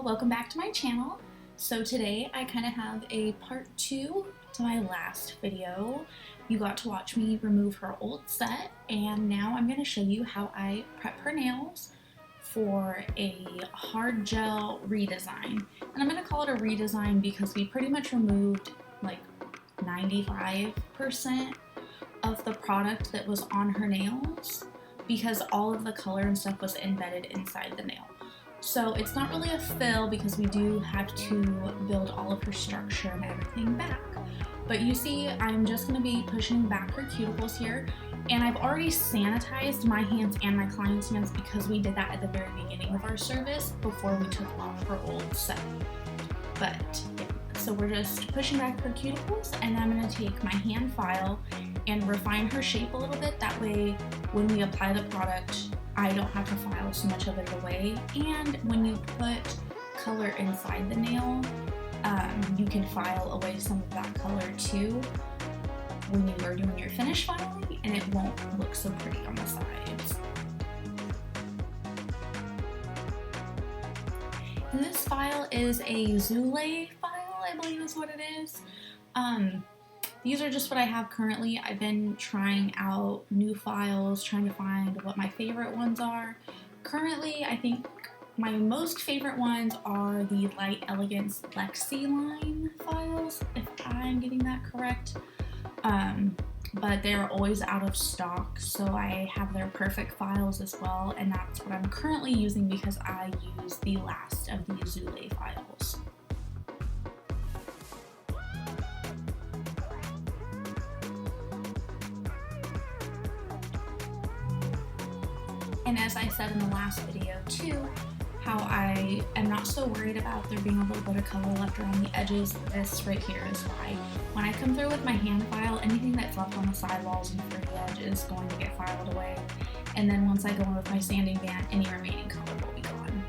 welcome back to my channel. So today I kind of have a part 2 to my last video. You got to watch me remove her old set, and now I'm going to show you how I prep her nails for a hard gel redesign. And I'm going to call it a redesign because we pretty much removed like 95% of the product that was on her nails because all of the color and stuff was embedded inside the nail. So it's not really a fill because we do have to build all of her structure and everything back. But you see, I'm just going to be pushing back her cuticles here, and I've already sanitized my hands and my client's hands because we did that at the very beginning of our service before we took off her old set. But yeah, so we're just pushing back her cuticles, and I'm going to take my hand file and refine her shape a little bit. That way, when we apply the product, I don't have to file so much of it away. And when you put color inside the nail, you can file away some of that color too when you are doing your finish filing, and it won't look so pretty on the sides. And this file is a Zulay file, I believe is what it is. These are just what I have currently. I've been trying out new files, trying to find what my favorite ones are. Currently, I think my most favorite ones are the Light Elegance Lexi line files, if I'm getting that correct. But they're always out of stock, so I have their Perfect files as well, and that's what I'm currently using because I use the last of the Zulay files. And as I said in the last video too, how I am not so worried about there being a little bit of color left around the edges. This right here is why. When I come through with my hand file, anything that's left on the sidewalls and free edge is going to get filed away. And then once I go in with my sanding band, any remaining color will be gone.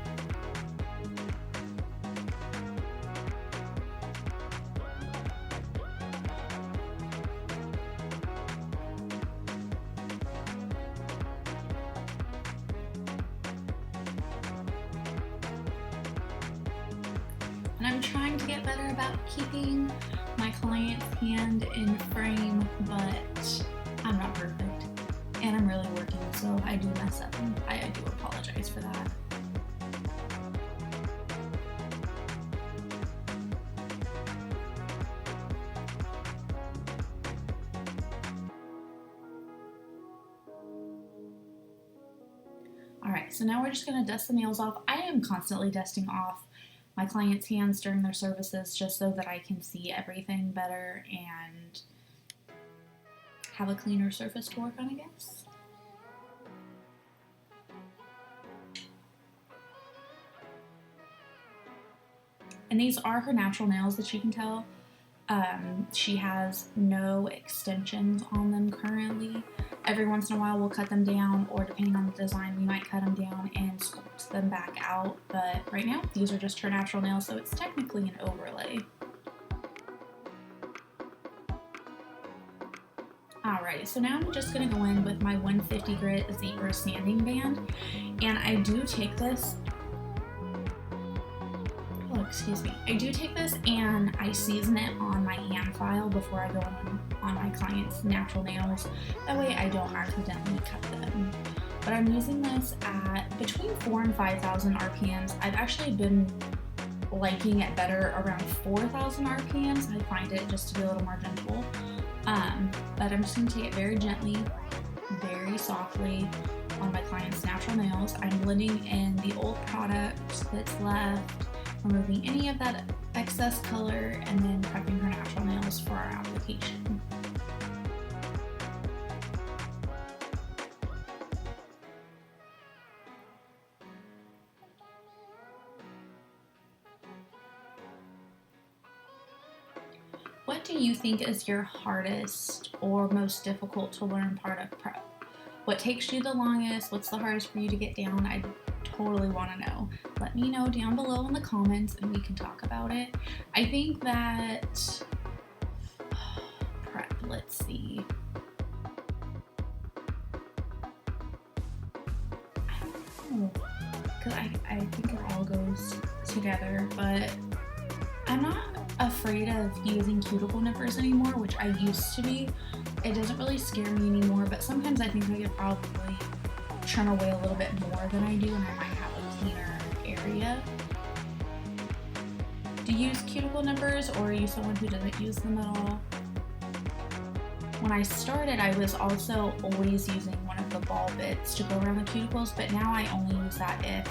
And I'm trying to get better about keeping my client's hand in frame, but I'm not perfect. And I'm really working, so I do mess up, and I do apologize for that. Alright, so now we're just going to dust the nails off. I am constantly dusting off my clients' hands during their services just so that I can see everything better and have a cleaner surface to work on, I guess. And these are her natural nails that you can tell. She has no extensions on them currently. Every once in a while we'll cut them down, or depending on the design we might cut them down and sculpt them back out, but right now these are just her natural nails, so it's technically an overlay. Alright, so now I'm just going to go in with my 150 grit Zebra sanding band, and I do take this I do take this and I season it on my hand file before I go on my client's natural nails. That way I don't accidentally cut them. But I'm using this at between 4,000 and 5,000 RPMs. I've actually been liking it better around 4,000 RPMs. I find it just to be a little more gentle. But I'm just going to take it very gently, very softly on my client's natural nails. I'm blending in the old product that's left, removing any of that excess color, and then prepping her natural nails for our application. What do you think is your hardest or most difficult to learn part of prep? What takes you the longest? What's the hardest for you to get down? I totally want to know. Let me know down below in the comments and we can talk about it. I think that prep, let's see. I don't know. because I think it all goes together, but I'm not afraid of using cuticle nippers anymore, which I used to be. It doesn't really scare me anymore, but sometimes I think I could probably trim away a little bit more than I do, and I might have a cleaner area. Do you use cuticle nippers, or are you someone who doesn't use them at all? When I started, I was also always using one of the ball bits to go around the cuticles, but now I only use that if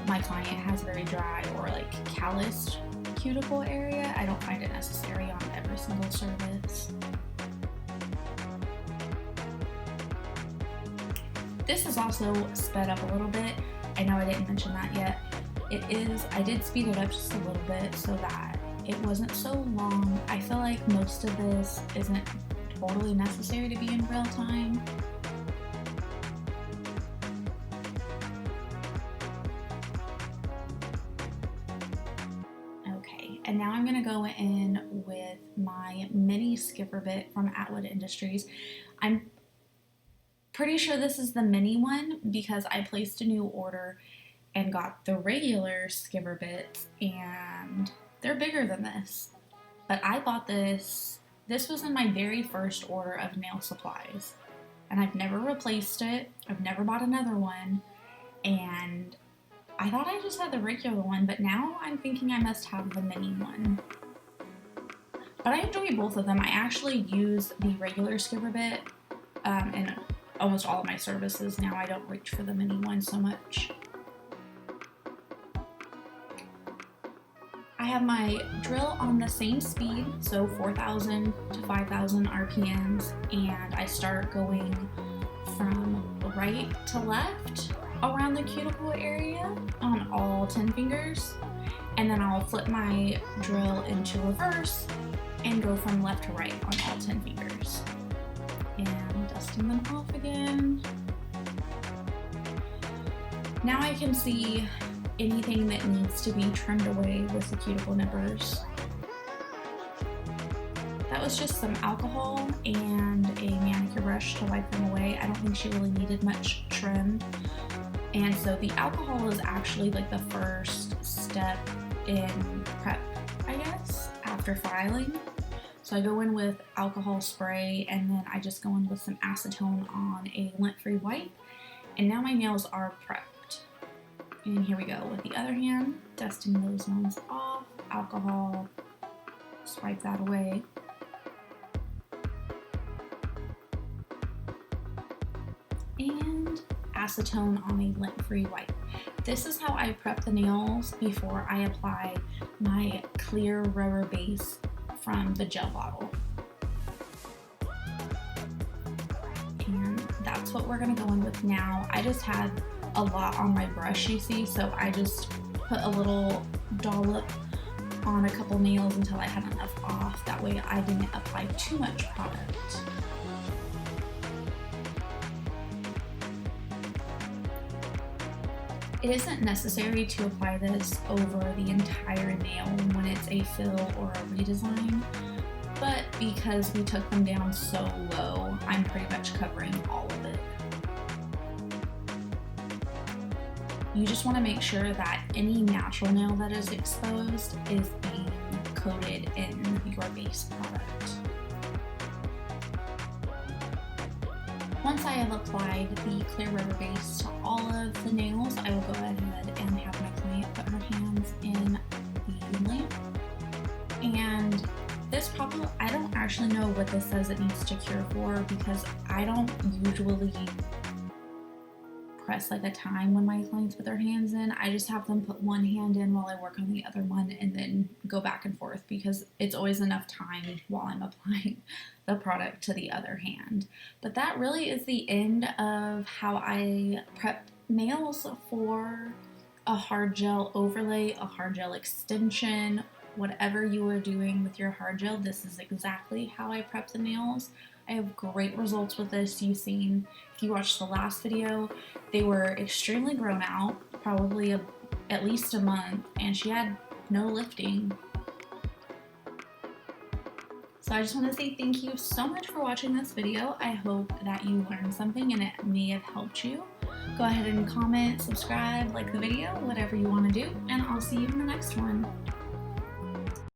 my client has very dry or like calloused cuticle area. I don't find it necessary on every single service. This is also sped up a little bit. I know I didn't mention that yet. I did speed it up just a little bit so that it wasn't so long. I feel like most of this isn't totally necessary to be in real time. Okay, and now I'm gonna go in with my mini skipper bit from Atwood Industries. I'm pretty sure this is the mini one because I placed a new order and got the regular skipper bits, and they're bigger than this. But I bought this. This was in my very first order of nail supplies, and I've never replaced it. I've never bought another one, and I thought I just had the regular one, but now I'm thinking I must have the mini one. But I enjoy both of them. I actually use the regular skipper bit in almost all of my services now. I don't reach for the mini one so much. I have my drill on the same speed, so 4,000 to 5,000 RPMs, and I start going from right to left around the cuticle area on all 10 fingers, and then I'll flip my drill into reverse and go from left to right on all 10 fingers. And dusting them off again. Now I can see anything that needs to be trimmed away with the cuticle nippers. That was just some alcohol and a manicure brush to wipe them away. I don't think she really needed much trimmed. And so the alcohol is actually like the first step in prep, I guess, after filing. So I go in with alcohol spray, and then I just go in with some acetone on a lint-free wipe. And now my nails are prepped. And here we go with the other hand, dusting those ones off, alcohol, swipe that away. And acetone on a lint-free wipe. This is how I prep the nails before I apply my clear rubber base from the gel bottle. And that's what we're gonna go in with now. I just had a lot on my brush, you see, so I just put a little dollop on a couple nails until I had enough off. That way I didn't apply too much product. It isn't necessary to apply this over the entire nail when it's a fill or a redesign, but because we took them down so low, I'm pretty much covering all of it. You just want to make sure that any natural nail that is exposed is being coated in your base product. Once I have applied the clear rubber base to all of the nails, I will go ahead and have my client put her hands in the lamp. And this probably, I don't actually know what this says it needs to cure for, because I don't usually press like a time when my clients put their hands in. I just have them put one hand in while I work on the other one and then go back and forth, because it's always enough time while I'm applying the product to the other hand. But that really is the end of how I prep nails for a hard gel overlay, a hard gel extension, whatever you are doing with your hard gel. This is exactly how I prep the nails. I have great results with this. You've seen, if you watched the last video, they were extremely grown out, probably at least a month, and she had no lifting. So I just want to say thank you so much for watching this video. I hope that you learned something and it may have helped you. Go ahead and comment, subscribe, like the video, whatever you want to do, and I'll see you in the next one.